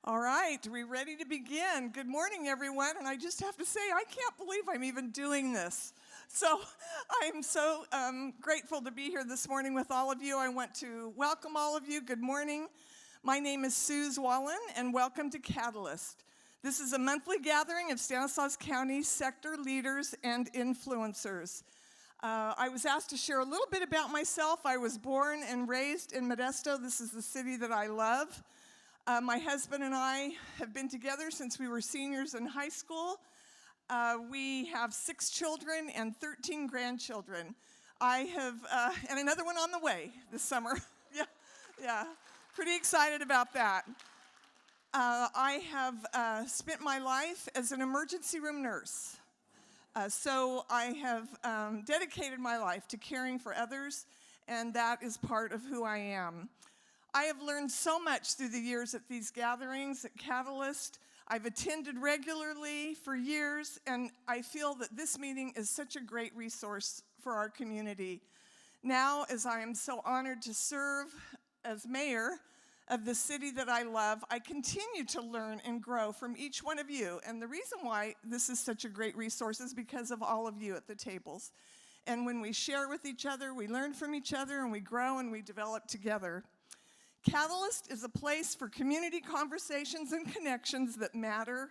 All right, we ready to begin? Good morning, everyone. And I just have to say, I can't believe I'm even doing this. So I'm so grateful to be here this morning with all of you. I want to welcome all of you. Good morning. My name is Suze Wallen, and welcome to Catalyst. This is a monthly gathering of Stanislaus County sector leaders and influencers. I was asked to share a little bit about myself. I was born and raised in Modesto. This is the city that I love. My husband and I have been together since we were seniors in high school. We have 6 children and 13 grandchildren. I have, and another one on the way this summer. yeah, pretty excited about that. I have spent my life as an emergency room nurse. So I have dedicated my life to caring for others, and that is part of who I am. I have learned so much through the years at these gatherings at Catalyst. I've attended regularly for years, and I feel that this meeting is such a great resource for our community. Now, as I am so honored to serve as mayor of the city that I love, I continue to learn and grow from each one of you. And the reason why this is such a great resource is because of all of you at the tables. And when we share with each other, we learn from each other, and we grow and we develop together. Catalyst is a place for community conversations and connections that matter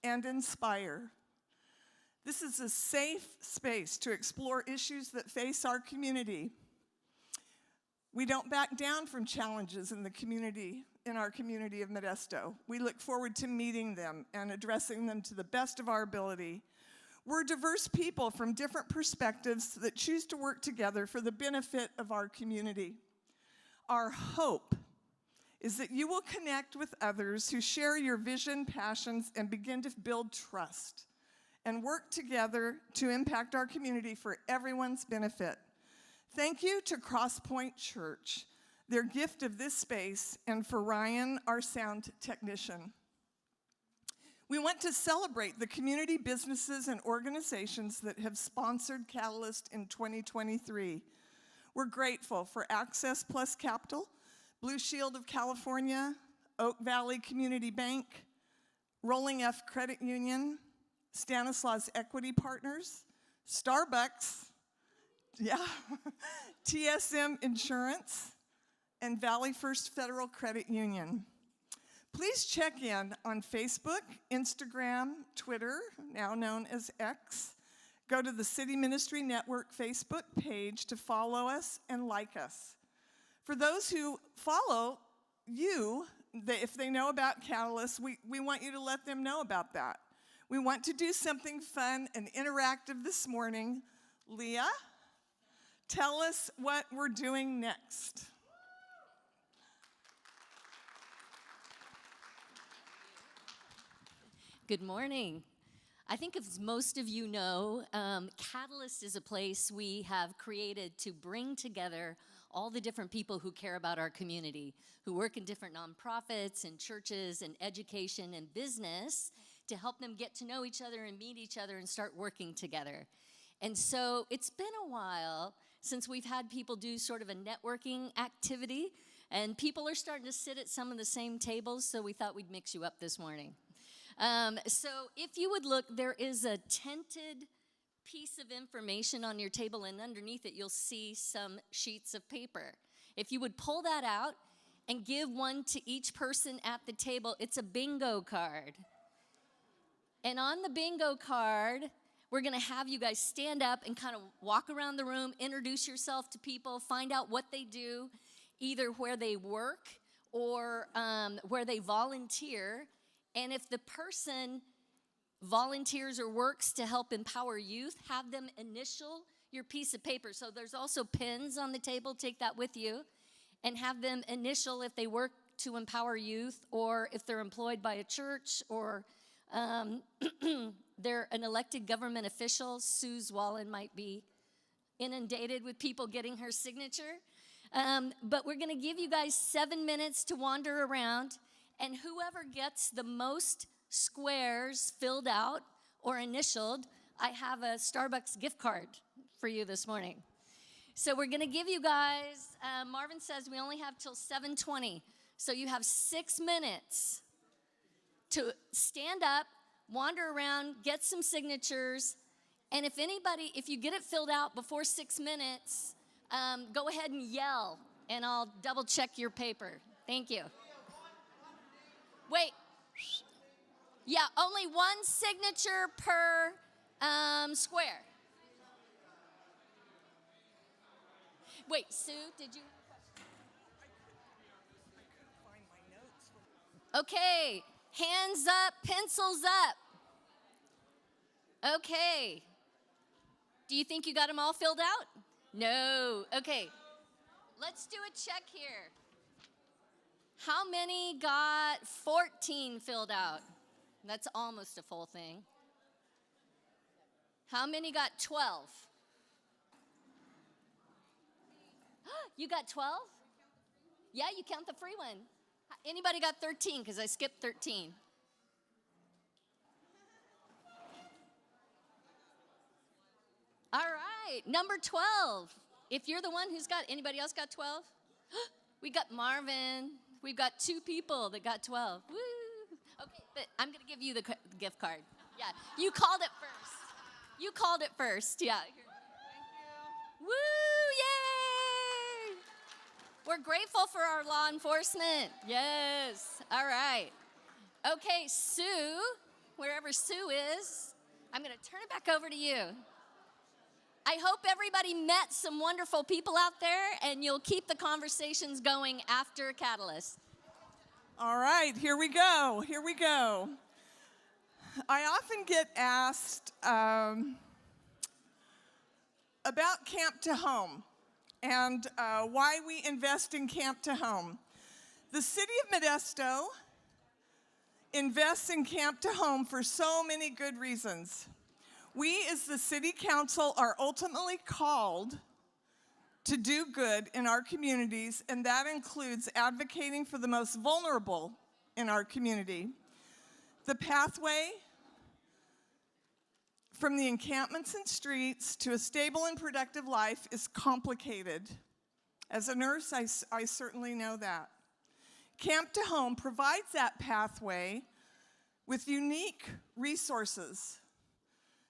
and inspire. This is a safe space to explore issues that face our community. We don't back down from challenges in our community of Modesto. We look forward to meeting them and addressing them to the best of our ability. We're diverse people from different perspectives that choose to work together for the benefit of our community. Our hope is that you will connect with others who share your vision, passions, and begin to build trust and work together to impact our community for everyone's benefit. Thank you to Crosspoint Church, their gift of this space, and for Ryan, our sound technician. We want to celebrate the community businesses and organizations that have sponsored Catalyst in 2023. We're grateful for Access Plus Capital, Blue Shield of California, Oak Valley Community Bank, Rolling F Credit Union, Stanislaus Equity Partners, Starbucks, TSM Insurance, and Valley First Federal Credit Union. Please check in on Facebook, Instagram, Twitter, now known as X. Go to the City Ministry Network Facebook page to follow us and like us. For those who follow you, if they know about Catalyst, we want you to let them know about that. We want to do something fun and interactive this morning. Leah, tell us what we're doing next. Good morning. I think as most of you know, Catalyst is a place we have created to bring together all the different people who care about our community, who work in different nonprofits and churches and education and business to help them get to know each other and meet each other and start working together. And so it's been a while since we've had people do sort of a networking activity, and people are starting to sit at some of the same tables, so we thought we'd mix you up this morning. So if you would look, there is a tinted piece of information on your table, and underneath it you'll see some sheets of paper. If you would pull that out and give one to each person at the table, it's a bingo card. And on the bingo card, we're going to have you guys stand up and kind of walk around the room, introduce yourself to people, find out what they do, either where they work or where they volunteer. And if the person volunteers or works to help empower youth, have them initial your piece of paper. So there's also pens on the table. Take that with you. And have them initial if they work to empower youth, or if they're employed by a church, or they're an elected government official. Suze Wallen might be inundated with people getting her signature. But we're going to give you guys 7 minutes to wander around. And whoever gets the most squares filled out or initialed, I have a Starbucks gift card for you this morning. So we're going to give you guys, Marvin says we only have till 7:20. So you have 6 minutes to stand up, wander around, get some signatures, and if you get it filled out before 6 minutes, go ahead and yell, and I'll double check your paper. Thank you. Wait. Yeah, only one signature per square. Wait, Sue, did you? Okay, hands up, pencils up. Okay. Do you think you got them all filled out? No. Okay. Let's do a check here. How many got 14 filled out? That's almost a full thing. How many got 12? You got 12? Yeah, you count the free one. Anybody got 13? Because I skipped 13. All right, number 12. If you're the one who's got, anybody else got 12? We got Marvin. We've got 2 people that got 12. Woo! Okay, but I'm going to give you the gift card. Yeah, you called it first. You called it first, yeah. Thank you. Woo, yay! We're grateful for our law enforcement. Yes, all right. Okay, Sue, wherever Sue is, I'm going to turn it back over to you. I hope everybody met some wonderful people out there, and you'll keep the conversations going after Catalyst. All right, here we go. Here we go. I often get asked about Camp to Home and why we invest in Camp to Home. The city of Modesto invests in Camp to Home for so many good reasons. We, as the city council, are ultimately called to do good in our communities, and that includes advocating for the most vulnerable in our community. The pathway from the encampments and streets to a stable and productive life is complicated. As a nurse, I certainly know that. Camp to Home provides that pathway with unique resources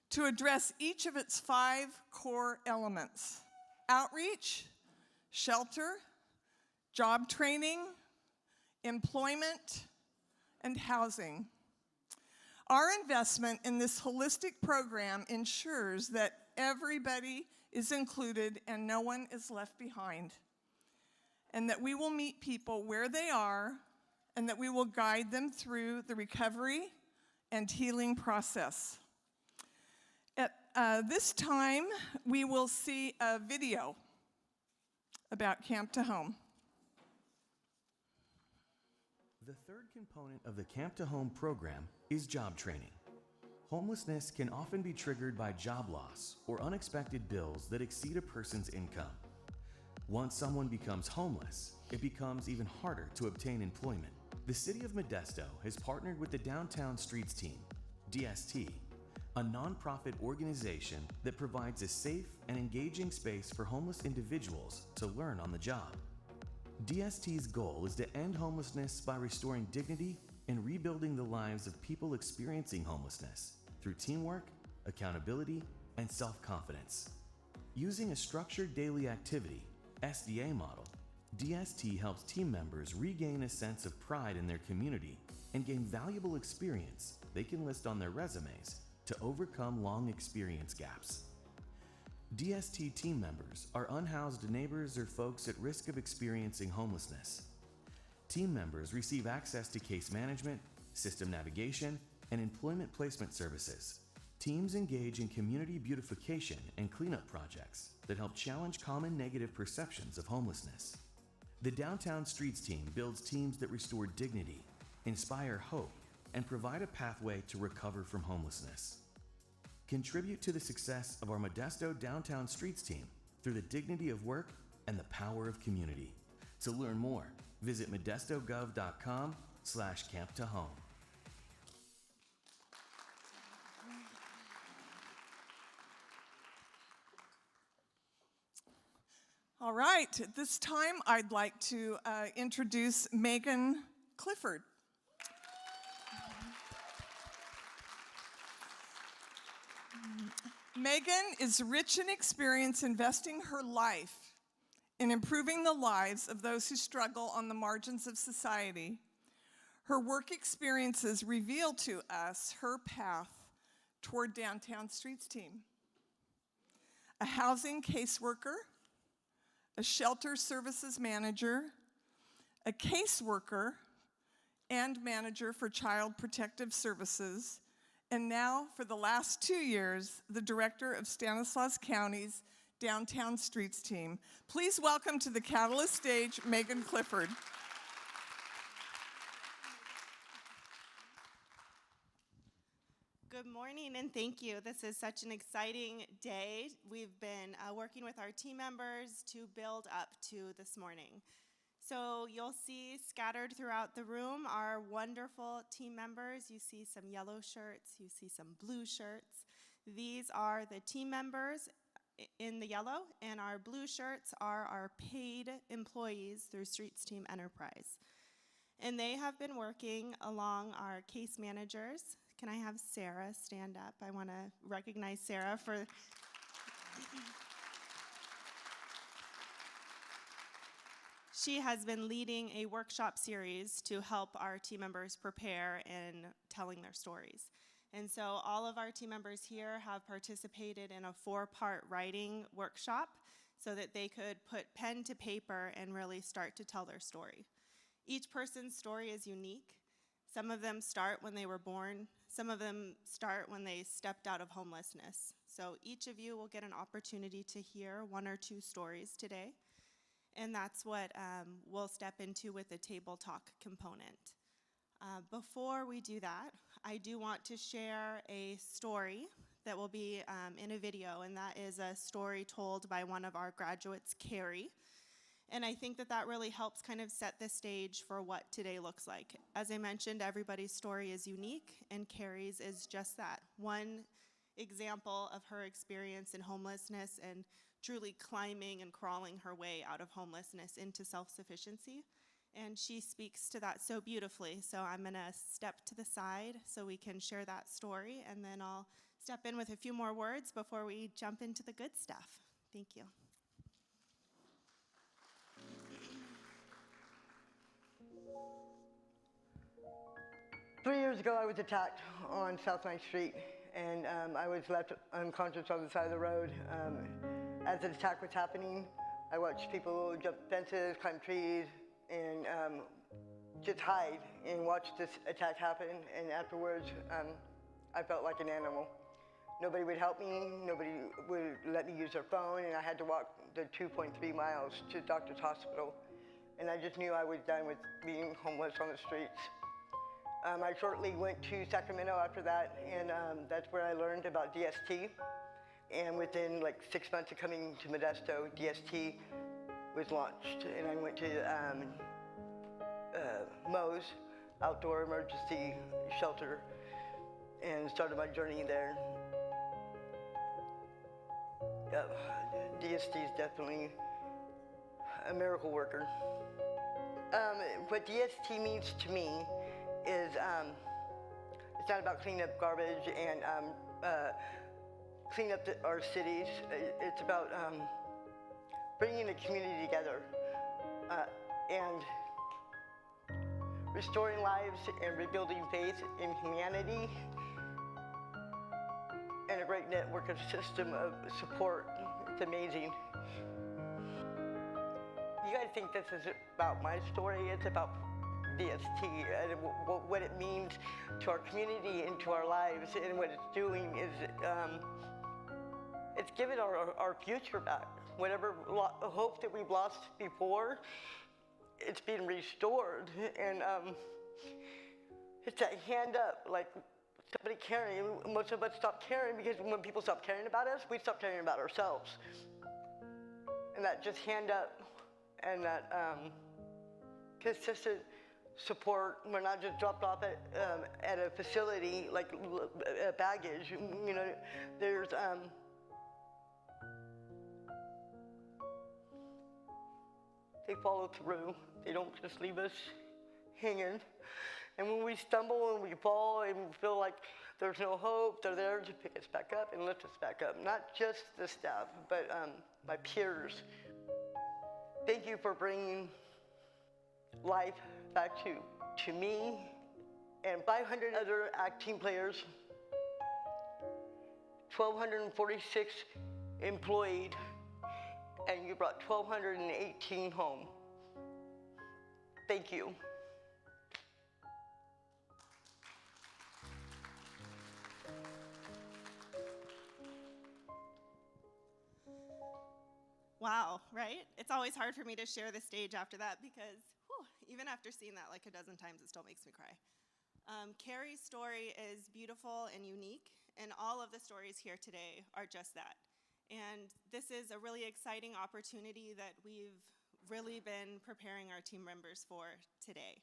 to address each of its 5 core elements: outreach, shelter, job training, employment, and housing. Our investment in this holistic program ensures that everybody is included and no one is left behind, and that we will meet people where they are, and that we will guide them through the recovery and healing process. At this time, we will see a video about Camp to Home. The third component of the Camp to Home program is job training. Homelessness can often be triggered by job loss or unexpected bills that exceed a person's income. Once someone becomes homeless, it becomes even harder to obtain employment. The City of Modesto has partnered with the Downtown Streets Team, DST, a nonprofit organization that provides a safe and engaging space for homeless individuals to learn on the job. DST's goal is to end homelessness by restoring dignity and rebuilding the lives of people experiencing homelessness through teamwork, accountability, and self-confidence. Using a structured daily activity, SDA model, DST helps team members regain a sense of pride in their community and gain valuable experience they can list on their resumes to overcome long experience gaps. DST team members are unhoused neighbors or folks at risk of experiencing homelessness. Team members receive access to case management, system navigation, and employment placement services. Teams engage in community beautification and cleanup projects that help challenge common negative perceptions of homelessness. The Downtown Streets Team builds teams that restore dignity, inspire hope, and provide a pathway to recover from homelessness. Contribute to the success of our Modesto Downtown Streets Team through the dignity of work and the power of community. To learn more, visit modestogov.com/camptohome. All right, at this time, I'd like to introduce Meggan Clifford. Meggan is rich in experience investing her life in improving the lives of those who struggle on the margins of society. Her work experiences reveal to us her path toward Downtown Streets Team. A housing caseworker, a shelter services manager, a caseworker, and manager for Child Protective Services, and now, for the last 2 years, the director of Stanislaus County's Downtown Streets Team. Please welcome to the Catalyst stage, Meggan Clifford. Good morning and thank you. This is such an exciting day. We've been working with our team members to build up to this morning. So you'll see scattered throughout the room our wonderful team members. You see some yellow shirts, you see some blue shirts. These are the team members in the yellow, and our blue shirts are our paid employees through Streets Team Enterprise. And they have been working along our case managers. Can I have Sarah stand up? I want to recognize Sarah for... She has been leading a workshop series to help our team members prepare in telling their stories. And so all of our team members here have participated in a 4-part writing workshop so that they could put pen to paper and really start to tell their story. Each person's story is unique. Some of them start when they were born. Some of them start when they stepped out of homelessness. So each of you will get an opportunity to hear 1 or 2 stories today. And that's what we'll step into with the table talk component. Before we do that, I do want to share a story that will be in a video, and that is a story told by one of our graduates, Carrie. And I think that that really helps kind of set the stage for what today looks like. As I mentioned, everybody's story is unique, and Carrie's is just that. One example of her experience in homelessness and truly climbing and crawling her way out of homelessness into self-sufficiency. And she speaks to that so beautifully. So I'm gonna step to the side so we can share that story, and then I'll step in with a few more words before we jump into the good stuff. Thank you. Three years ago, I was attacked on South 9th Street, and I was left unconscious on the side of the road. As the attack was happening, I watched people jump fences, climb trees, and just hide and watch this attack happen. And afterwards, I felt like an animal. Nobody would help me, nobody would let me use their phone, and I had to walk the 2.3 miles to the doctor's hospital. And I just knew I was done with being homeless on the streets. I shortly went to Sacramento after that, and that's where I learned about DST. And within like 6 months of coming to Modesto, DST was launched. And I went to MOES, Outdoor Emergency Shelter, and started my journey there. DST is definitely a miracle worker. What DST means to me is it's not about cleaning up garbage and cleaning up our cities. It's about bringing the community together and restoring lives and rebuilding faith in humanity and a great network of system of support. It's amazing. You guys think this is about my story? It's about DST and what it means to our community and to our lives, and what it's doing is it's giving our future back. Whatever hope that we've lost before, it's being restored, and it's that hand up, like somebody caring. Most of us stop caring because when people stop caring about us, we stop caring about ourselves. And that just hand up and that consistent support. We're not just dropped off at a facility like baggage. You know, there's they follow through. They don't just leave us hanging. And when we stumble and we fall and we feel like there's no hope, they're there to pick us back up and lift us back up. Not just the staff, but my peers. Thank you for bringing life back to me and 500 other ACT team players, 1,246 employed, and you brought 1,218 home. Thank you. Wow, right? It's always hard for me to share the stage after that because even after seeing that like a dozen times, it still makes me cry. Carrie's story is beautiful and unique, and all of the stories here today are just that. And this is a really exciting opportunity that we've really been preparing our team members for today.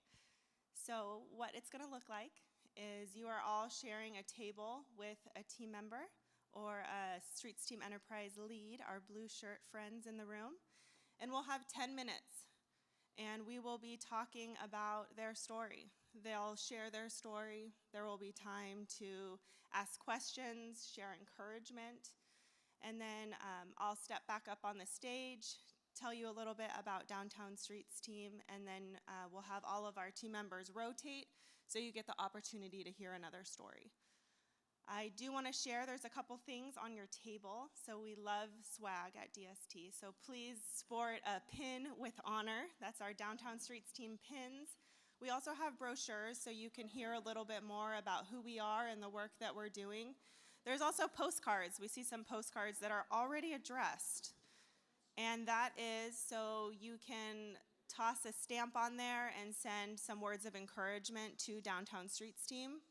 So what it's gonna look like is you are all sharing a table with a team member or a Streets Team Enterprise lead, our blue shirt friends in the room, and we'll have 10 minutes. And we will be talking about their story. They'll share their story. There will be time to ask questions, share encouragement, and then I'll step back up on the stage, tell you a little bit about Downtown Streets Team, and then we'll have all of our team members rotate so you get the opportunity to hear another story. I do want to share there's a couple things on your table. So we love swag at DST. So please sport a pin with honor. That's our Downtown Streets Team pins. We also have brochures so you can hear a little bit more about who we are and the work that we're doing. There's also postcards. We see some postcards that are already addressed. And that is so you can toss a stamp on there and send some words of encouragement to Downtown Streets Team.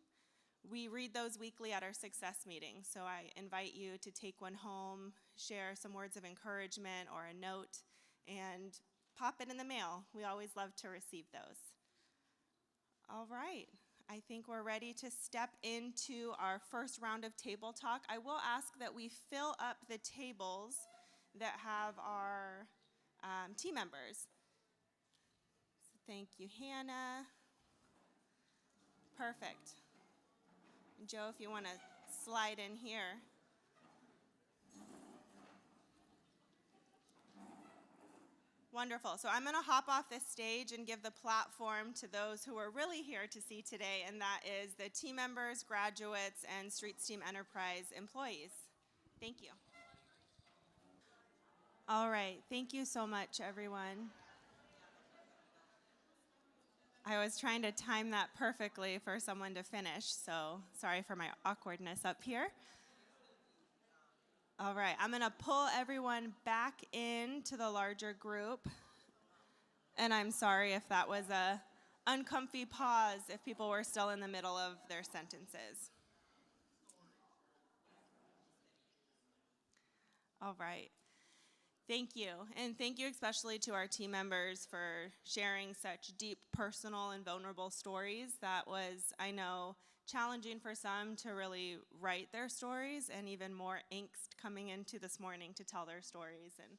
We read those weekly at our success meeting, so I invite you to take one home, share some words of encouragement or a note, and pop it in the mail. We always love to receive those. All right, I think we're ready to step into our first round of table talk. I will ask that we fill up the tables that have our team members. So thank you, Hannah. Perfect. Joe, if you want to slide in here. Wonderful. So I'm going to hop off this stage and give the platform to those who are really here to see today, and that is the team members, graduates, and Streets Team Enterprise employees. Thank you. All right. Thank you so much, everyone. I was trying to time that perfectly for someone to finish, so sorry for my awkwardness up here. All right, I'm gonna pull everyone back into the larger group. And I'm sorry if that was a uncomfy pause if people were still in the middle of their sentences. All right. Thank you, and thank you especially to our team members for sharing such deep, personal, and vulnerable stories. That was, I know, challenging for some to really write their stories, and even more angst coming into this morning to tell their stories. And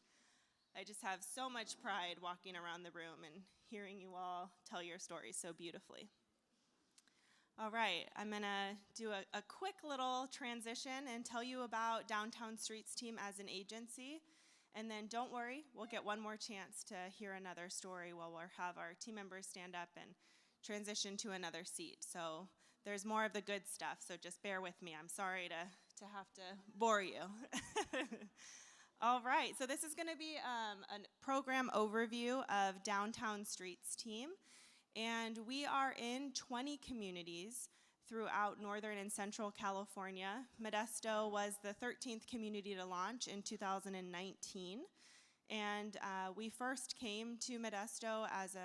I just have so much pride walking around the room and hearing you all tell your stories so beautifully. All right, I'm gonna do a quick little transition and tell you about Downtown Streets Team as an agency. And then don't worry, we'll get one more chance to hear another story while we'll have our team members stand up and transition to another seat. So there's more of the good stuff, so just bear with me. I'm sorry to have to bore you. All right, so this is gonna be a program overview of Downtown Streets Team. And we are in 20 communities throughout Northern and Central California. Modesto was the 13th community to launch in 2019. And we first came to Modesto as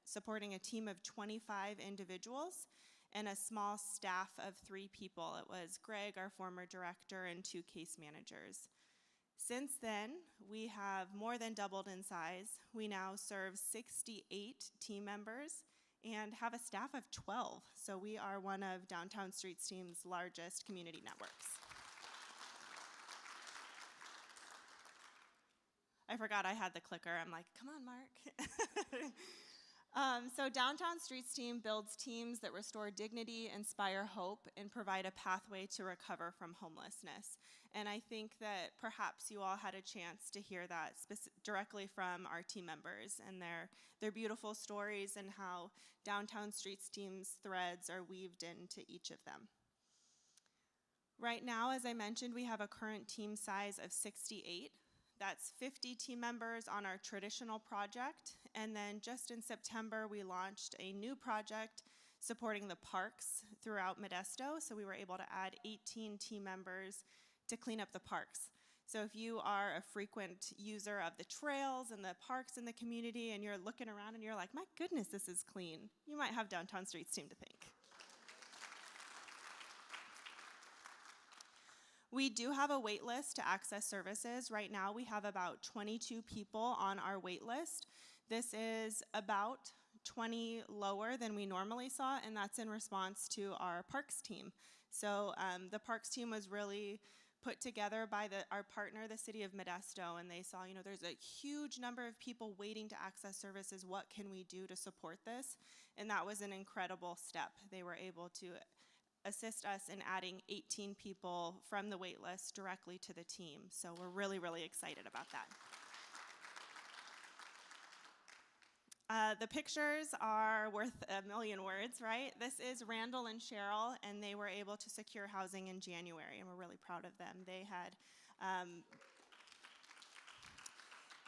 supporting a team of 25 individuals and a small staff of 3 people. It was Greg, our former director, and 2 case managers. Since then, we have more than doubled in size. We now serve 68 team members and have a staff of 12. So we are one of Downtown Streets Team's largest community networks. I forgot I had the clicker. I'm like, come on, Mark. So Downtown Streets Team builds teams that restore dignity, inspire hope, and provide a pathway to recover from homelessness. And I think that perhaps you all had a chance to hear that directly from our team members and their beautiful stories and how Downtown Streets Team's threads are weaved into each of them. Right now, as I mentioned, we have a current team size of 68. That's 50 team members on our traditional project. And then just in September, we launched a new project supporting the parks throughout Modesto. So we were able to add 18 team members to clean up the parks. So if you are a frequent user of the trails and the parks in the community and you're looking around and you're like, my goodness, this is clean, you might have Downtown Streets Team to thank. We do have a wait list to access services. Right now we have about 22 people on our wait list. This is about 20 lower than we normally saw, and that's in response to our parks team. So the parks team was really put together by our partner, the city of Modesto, and they saw, there's a huge number of people waiting to access services. What can we do to support this? And that was an incredible step. They were able to assist us in adding 18 people from the wait list directly to the team. So we're really, really excited about that. The pictures are worth a million words, right? This is Randall and Cheryl, and they were able to secure housing in January, and we're really proud of them.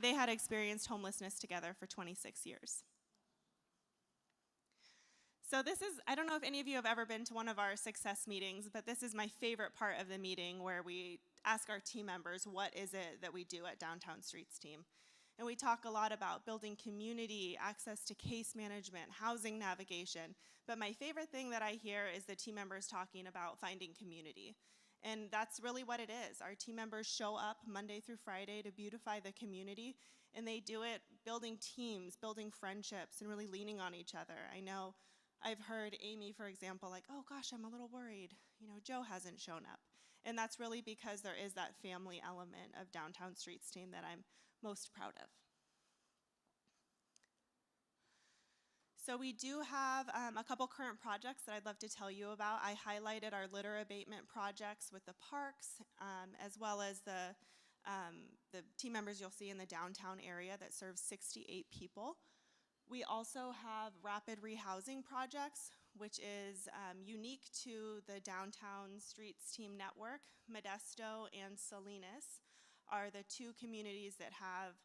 They had experienced homelessness together for 26 years. So I don't know if any of you have ever been to one of our success meetings, but this is my favorite part of the meeting where we ask our team members, what is it that we do at Downtown Streets Team? And we talk a lot about building community, access to case management, housing navigation. But my favorite thing that I hear is the team members talking about finding community. And that's really what it is. Our team members show up Monday through Friday to beautify the community, and they do it building teams, building friendships, and really leaning on each other. I know I've heard Amy, for example, like, oh gosh, I'm a little worried. Joe hasn't shown up. And that's really because there is that family element of Downtown Streets Team that I'm most proud of. So we do have a couple current projects that I'd love to tell you about. I highlighted our litter abatement projects with the parks, as well as the team members you'll see in the downtown area that serves 68 people. We also have rapid rehousing projects, which is unique to the Downtown Streets Team network. Modesto and Salinas are the two communities that have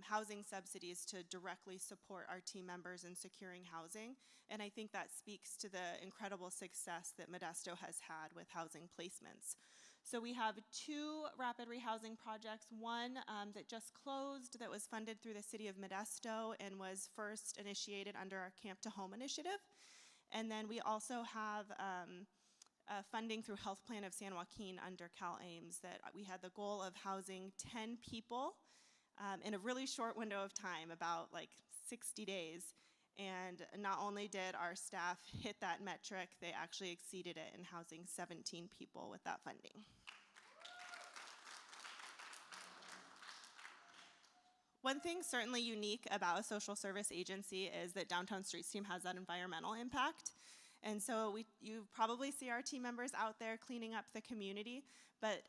housing subsidies to directly support our team members in securing housing. And I think that speaks to the incredible success that Modesto has had with housing placements. So we have two rapid rehousing projects, one that just closed that was funded through the city of Modesto and was first initiated under our Camp to Home initiative. And then we also have funding through Health Plan of San Joaquin under Cal Ames that we had the goal of housing 10 people in a really short window of time, about like 60 days. And not only did our staff hit that metric, they actually exceeded it in housing 17 people with that funding. One thing certainly unique about a social service agency is that Downtown Streets Team has that environmental impact. And so you probably see our team members out there cleaning up the community, but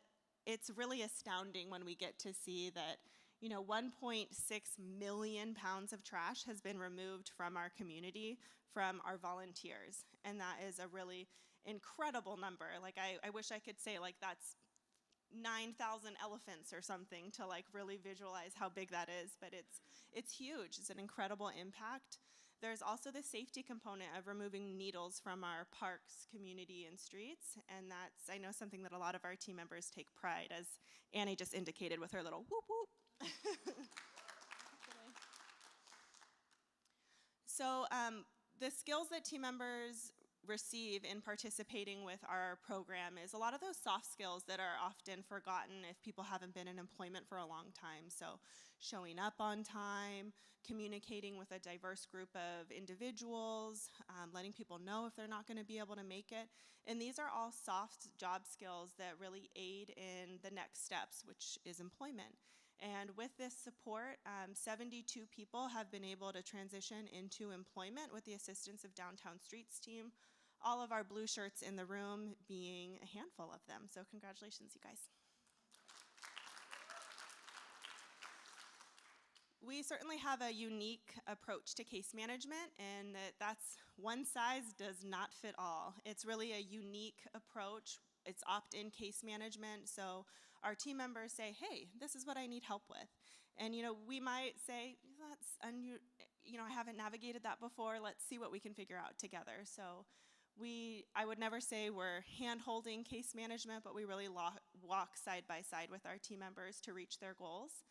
it's really astounding when we get to see that 1.6 million pounds of trash has been removed from our community from our volunteers. And that is a really incredible number. Like I wish I could say like that's 9,000 elephants or something to like really visualize how big that is, but it's huge. It's an incredible impact. There's also the safety component of removing needles from our parks, community, and streets, and that's, I know, something that a lot of our team members take pride, as Annie just indicated with her little whoop whoop. So the skills that team members receive in participating with our program is a lot of those soft skills that are often forgotten if people haven't been in employment for a long time. So showing up on time, communicating with a diverse group of individuals, letting people know if they're not going to be able to make it. And these are all soft job skills that really aid in the next steps, which is employment. And with this support, 72 people have been able to transition into employment with the assistance of Downtown Streets Team, all of our blue shirts in the room being a handful of them. So congratulations, you guys. We certainly have a unique approach to case management, and that's one size does not fit all. It's really a unique approach. It's opt-in case management, so our team members say, hey, this is what I need help with. And we might say, I haven't navigated that before, let's see what we can figure out together. So I would never say we're hand-holding case management, but we really walk side by side with our team members to reach their goals.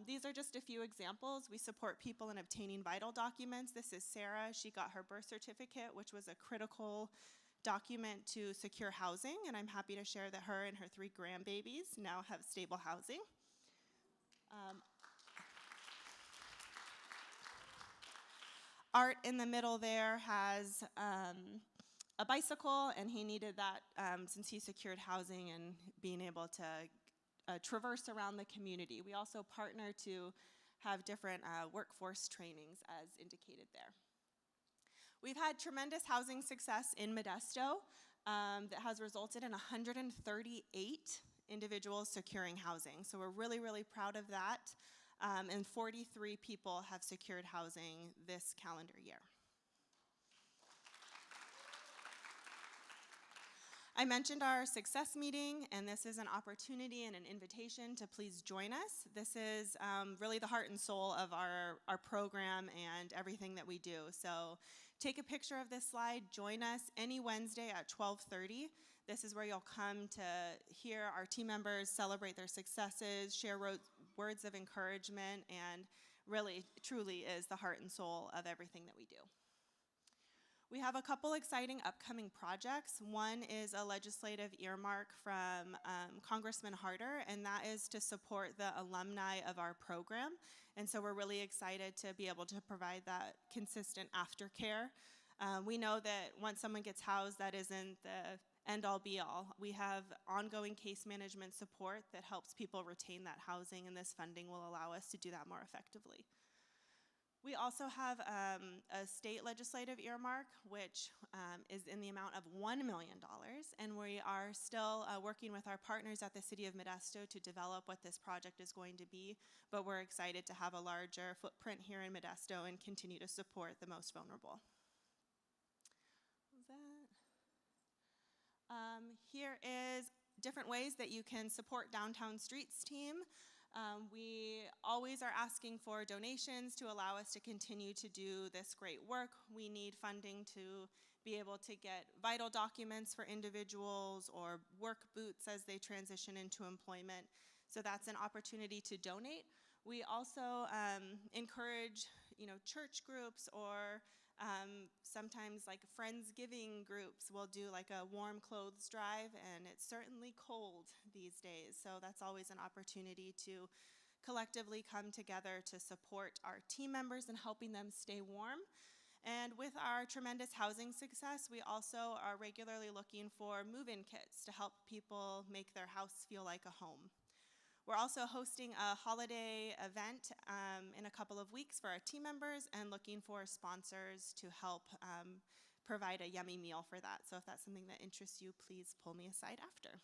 These are just a few examples. We support people in obtaining vital documents. This is Sarah. She got her birth certificate, which was a critical document to secure housing, and I'm happy to share that her and her 3 grandbabies now have stable housing. Art in the middle there has a bicycle, and he needed that since he secured housing and being able to traverse around the community. We also partner to have different workforce trainings as indicated there. We've had tremendous housing success in Modesto that has resulted in 138 individuals securing housing. So we're really, really proud of that. And 43 people have secured housing this calendar year. I mentioned our success meeting, and this is an opportunity and an invitation to please join us. This is really the heart and soul of our program and everything that we do. So take a picture of this slide, join us any Wednesday at 12:30. This is where you'll come to hear our team members celebrate their successes, share words of encouragement, and really, truly is the heart and soul of everything that we do. We have a couple exciting upcoming projects. One is a legislative earmark from Congressman Harder, and that is to support the alumni of our program. And so we're really excited to be able to provide that consistent aftercare. We know that once someone gets housed, that isn't the end-all be-all. We have ongoing case management support that helps people retain that housing, and this funding will allow us to do that more effectively. We also have a state legislative earmark, which is in the amount of $1 million, and we are still working with our partners at the City of Modesto to develop what this project is going to be, but we're excited to have a larger footprint here in Modesto and continue to support the most vulnerable. Here is different ways that you can support Downtown Streets Team. We always are asking for donations to allow us to continue to do this great work. We need funding to be able to get vital documents for individuals or work boots as they transition into employment. So that's an opportunity to donate. We also encourage, church groups or sometimes like Friendsgiving groups will do like a warm clothes drive, and it's certainly cold these days. So that's always an opportunity to collectively come together to support our team members and helping them stay warm. And with our tremendous housing success, we also are regularly looking for move-in kits to help people make their house feel like a home. We're also hosting a holiday event in a couple of weeks for our team members and looking for sponsors to help provide a yummy meal for that. So if that's something that interests you, please pull me aside after.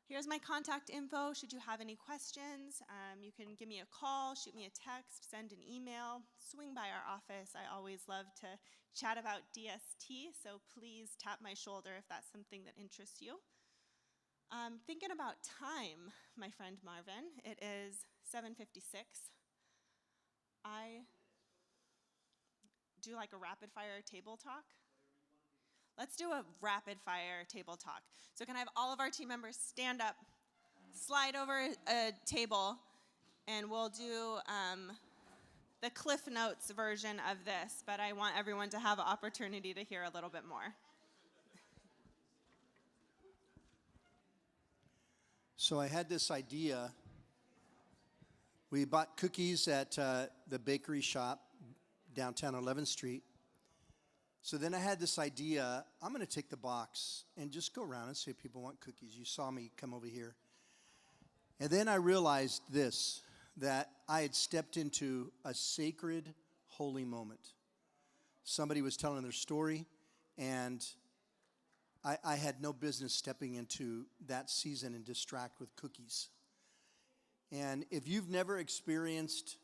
Here's my contact info. Should you have any questions, you can give me a call, shoot me a text, send an email, swing by our office. I always love to chat about DST, so please tap my shoulder if that's something that interests you. Thinking about time, my friend Marvin. It is 7:56. I do like a rapid fire table talk. Let's do a rapid fire table talk. So can I have all of our team members stand up, slide over a table, and we'll do the Cliff Notes version of this, but I want everyone to have an opportunity to hear a little bit more. So I had this idea. We bought cookies at the bakery shop downtown 11th Street. So then I had this idea, I'm going to take the box and just go around and see if people want cookies. You saw me come over here. And then I realized this, that I had stepped into a sacred, holy moment. Somebody was telling their story, and I had no business stepping into that season and distract with cookies. And if you've never experienced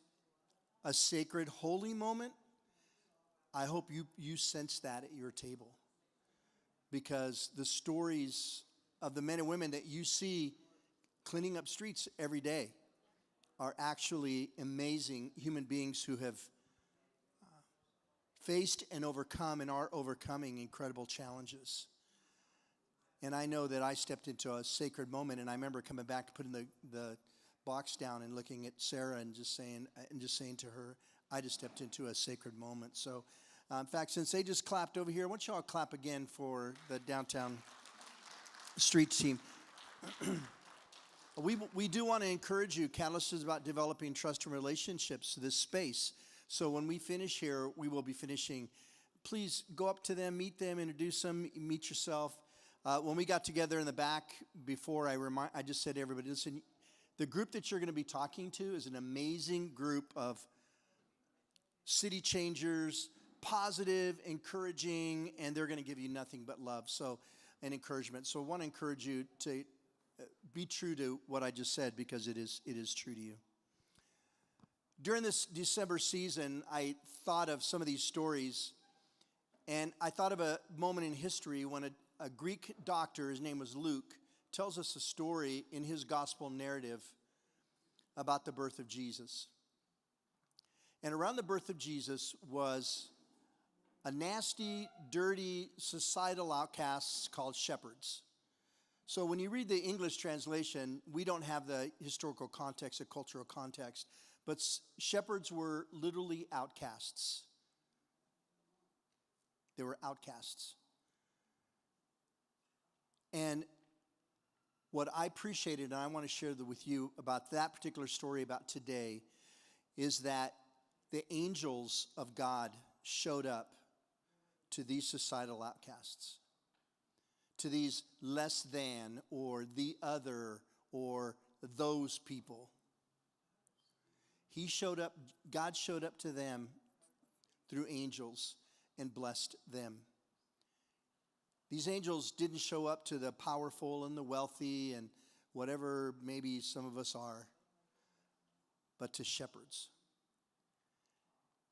a sacred, holy moment, I hope you sense that at your table. Because the stories of the men and women that you see cleaning up streets every day are actually amazing human beings who have faced and overcome and are overcoming incredible challenges. And I know that I stepped into a sacred moment, and I remember coming back, putting the box down and looking at Sarah and just saying to her, I just stepped into a sacred moment. So, in fact, since they just clapped over here, I want you all to clap again for the Downtown Streets Team. We do want to encourage you. Catalyst is about developing trust and relationships to this space. So when we finish here, we will be finishing. Please go up to them, meet them, introduce them, meet yourself. When we got together in the back before, I just said to everybody, listen, the group that you're going to be talking to is an amazing group of city changers, positive, encouraging, and they're going to give you nothing but love and encouragement. So I want to encourage you to be true to what I just said, because it is true to you. During this December season, I thought of some of these stories, and I thought of a moment in history when a Greek doctor, his name was Luke, tells us a story in his gospel narrative about the birth of Jesus. And around the birth of Jesus was a nasty, dirty, societal outcasts called shepherds. So when you read the English translation, we don't have the historical context, the cultural context, but shepherds were literally outcasts. They were outcasts. And what I appreciated, and I want to share with you about that particular story about today, is that the angels of God showed up to these societal outcasts, to these less than, or the other, or those people. God showed up to them through angels and blessed them. These angels didn't show up to the powerful and the wealthy and whatever maybe some of us are, but to shepherds.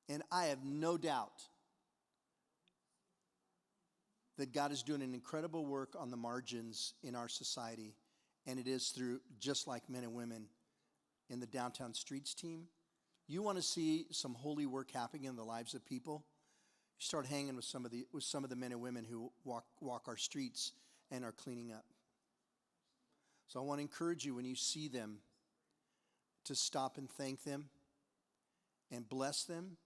And I have no doubt that God is doing an incredible work on the margins in our society, and it is through just like men and women in the Downtown Streets Team. You want to see some holy work happening in the lives of people? You start hanging with some of the men and women who walk our streets and are cleaning up. So I want to encourage you, when you see them, to stop and thank them and bless them.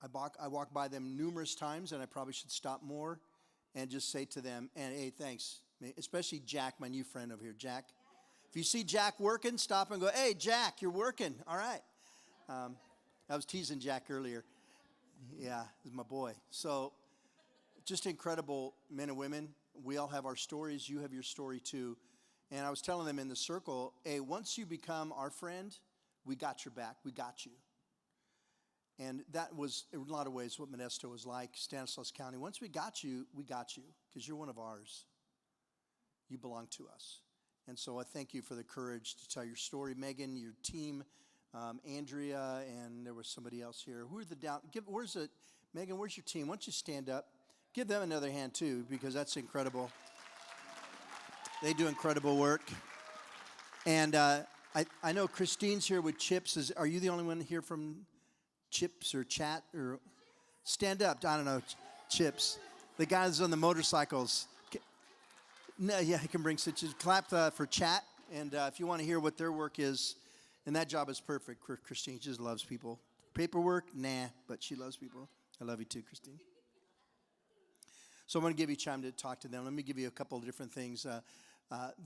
I walk by them numerous times, and I probably should stop more and just say to them, and hey, thanks. Especially Jack, my new friend over here. Jack, if you see Jack working, stop and go, hey, Jack, you're working. All right. I was teasing Jack earlier. Yeah, he's my boy. So just incredible men and women. We all have our stories. You have your story too. And I was telling them in the circle, hey, once you become our friend, we got your back. We got you. And that was, in a lot of ways, what Modesto was like, Stanislaus County. Once we got you, because you're one of ours. You belong to us. And so I thank you for the courage to tell your story. Meggan, your team, Andrea, and there was somebody else here. Meggan, where's your team? Why don't you stand up? Give them another hand, too, because that's incredible. They do incredible work. And I know Christine's here with Chips. Are you the only one here from Chips or Chat? Or stand up. I don't know. Chips. The guys on the motorcycles. No, yeah, he can bring such. Clap for Chat. And if you want to hear what their work is, and that job is perfect. Christine just loves people. Paperwork, nah, but she loves people. I love you too, Christine. So I'm going to give you time to talk to them. Let me give you a couple of different things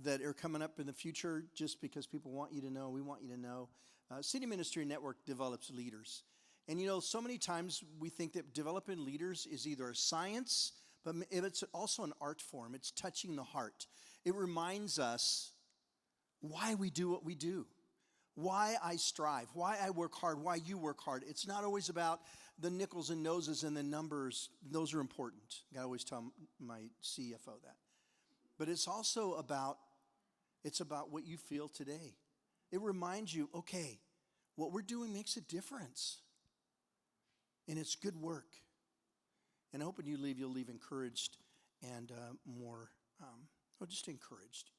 that are coming up in the future, just because people want you to know. We want you to know. City Ministry Network develops leaders. And you know, so many times we think that developing leaders is either a science, but it's also an art form. It's touching the heart. It reminds us why we do what we do, why I strive, why I work hard, why you work hard. It's not always about the nickels and noses and the numbers. Those are important. I always tell my CFO that. But it's also about, what you feel today. It reminds you, okay, what we're doing makes a difference. And it's good work. And I hope when you leave, you'll leave encouraged and just encouraged.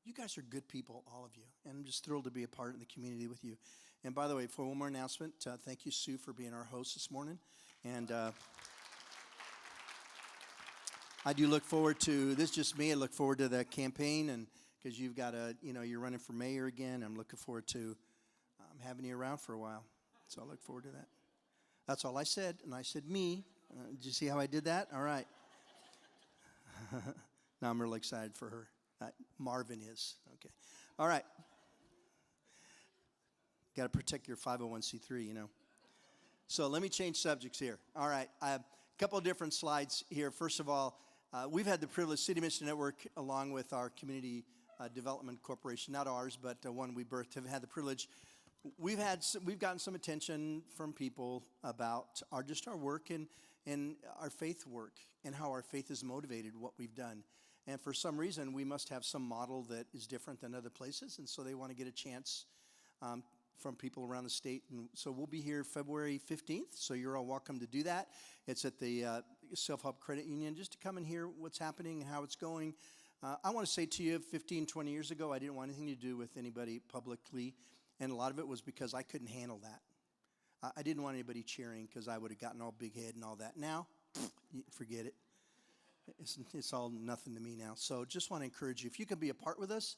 You guys are good people, all of you. And I'm just thrilled to be a part of the community with you. And by the way, for one more announcement, thank you, Sue, for being our host this morning. And I do look forward to, this is just me, I look forward to the campaign, and because you've got you're running for mayor again. I'm looking forward to having you around for a while. So I look forward to that. That's all I said, and I said me. Did you see how I did that? All right. Now I'm really excited for her. Marvin is. Okay. All right. Got to protect your 501c3, you know. So let me change subjects here. All right. I have a couple of different slides here. First of all, we've had the privilege, City Mission Network, along with our Community Development Corporation, not ours, but one we birthed, have had the privilege. We've gotten some attention from people about our work and our faith work and how our faith has motivated what we've done. And for some reason, we must have some model that is different than other places, and so they want to get a chance from people around the state. And so we'll be here February 15th, so you're all welcome to do that. It's at the Self-Help Credit Union, just to come and hear what's happening and how it's going. I want to say to you, 15, 20 years ago, I didn't want anything to do with anybody publicly, and a lot of it was because I couldn't handle that. I didn't want anybody cheering because I would have gotten all big head and all that. Now, forget it. It's all nothing to me now. So just want to encourage you, if you can be a part with us.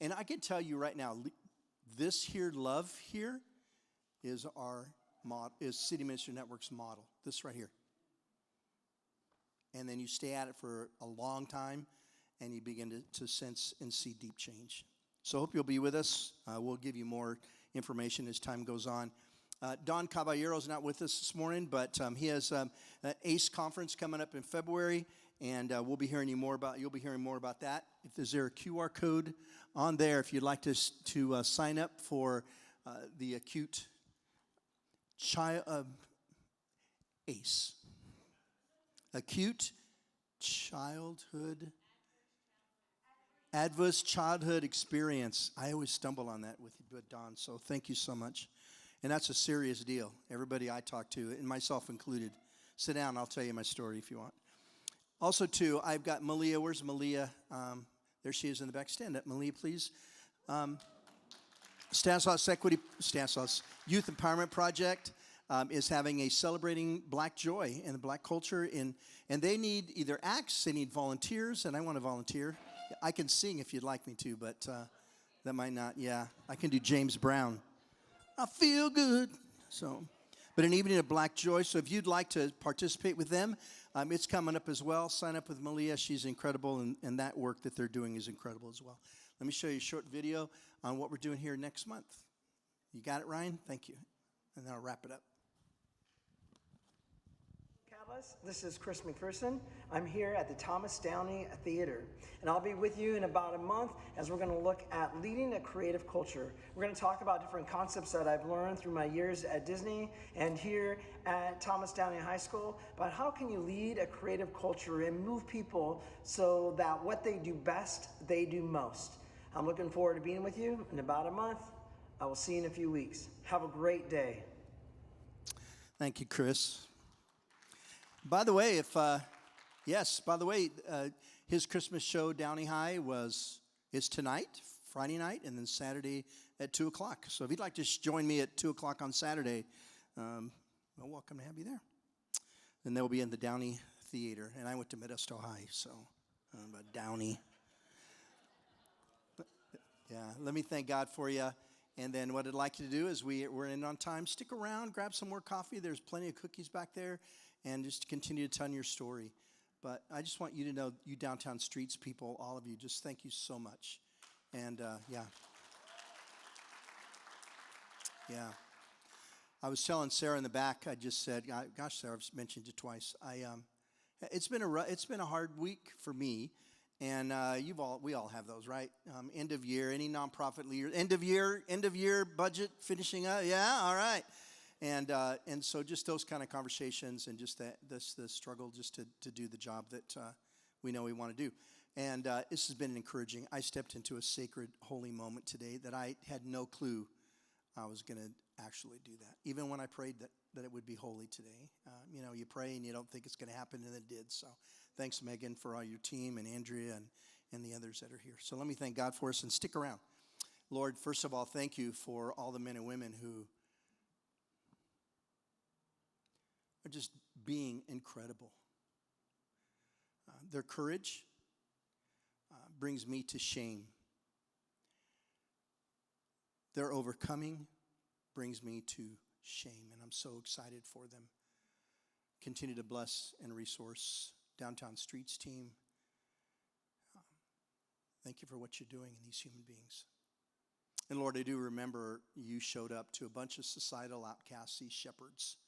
And I can tell you right now, this here love here is is City Ministry Network's model. This right here. And then you stay at it for a long time, and you begin to sense and see deep change. So I hope you'll be with us. We'll give you more information as time goes on. Don Caballero's not with us this morning, but he has an ACE conference coming up in February, and you'll be hearing more about that. Is there a QR code on there if you'd like to sign up for the acute ACE, acute childhood adverse childhood experience. I always stumble on that with Don, so thank you so much. And that's a serious deal. Everybody I talk to, and myself included. Sit down, I'll tell you my story if you want. Also, too, I've got Malia. Where's Malia? There she is in the back. Stand up, Malia, please. Stanislaus Youth Empowerment Project is having a Celebrating Black Joy and the Black Culture. And they need either acts, they need volunteers, and I want to volunteer. I can sing if you'd like me to, but that might not. Yeah, I can do James Brown. I feel good. So, but an evening of Black Joy. So if you'd like to participate with them, it's coming up as well. Sign up with Malia. She's incredible, and that work that they're doing is incredible as well. Let me show you a short video on what we're doing here next month. You got it, Ryan? Thank you. And then I'll wrap it up. This is Chris McPherson. I'm here at the Thomas Downey Theater, and I'll be with you in about a month as we're going to look at leading a creative culture. We're going to talk about different concepts that I've learned through my years at Disney and here at Thomas Downey High School about how can you lead a creative culture and move people so that what they do best, they do most. I'm looking forward to being with you in about a month. I will see you in a few weeks. Have a great day. Thank you, Chris. By the way, his Christmas show, Downey High, is tonight, Friday night, and then Saturday at 2 o'clock. So if you'd like to join me at 2 o'clock on Saturday, well, welcome to have you there. And they'll be in the Downey Theater. And I went to Modesto High, so but Downey. Yeah, let me thank God for you. And then what I'd like you to do is we're in on time. Stick around, grab some more coffee. There's plenty of cookies back there. And just continue to tell your story. But I just want you to know, you Downtown Streets people, all of you, just thank you so much. And, yeah. I was telling Sarah in the back, I just said, gosh, Sarah, I've mentioned it twice. It's been a hard week for me. And we all have those, right? End of year, any nonprofit leader, end of year budget finishing up. Yeah, all right. And so just those kind of conversations and just the struggle just to do the job that we know we want to do. And this has been encouraging. I stepped into a sacred, holy moment today that I had no clue I was going to actually do that. Even when I prayed that it would be holy today. You pray and you don't think it's going to happen, and it did. So thanks, Meggan, for all your team, and Andrea and the others that are here. So let me thank God for us, and stick around. Lord, first of all, thank you for all the men and women who are just being incredible. Their courage brings me to shame. Their overcoming brings me to shame, and I'm so excited for them. Continue to bless and resource Downtown Streets Team. Thank you for what you're doing in these human beings. And Lord, I do remember you showed up to a bunch of societal outcasts, these shepherds,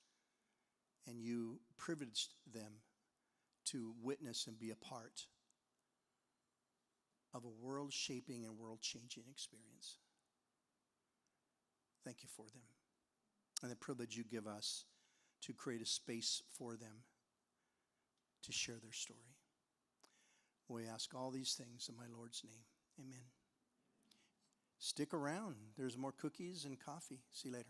and you privileged them to witness and be a part of a world-shaping and world-changing experience. Thank you for them and the privilege you give us to create a space for them to share their story. We ask all these things in my Lord's name. Amen. Stick around. There's more cookies and coffee. See you later.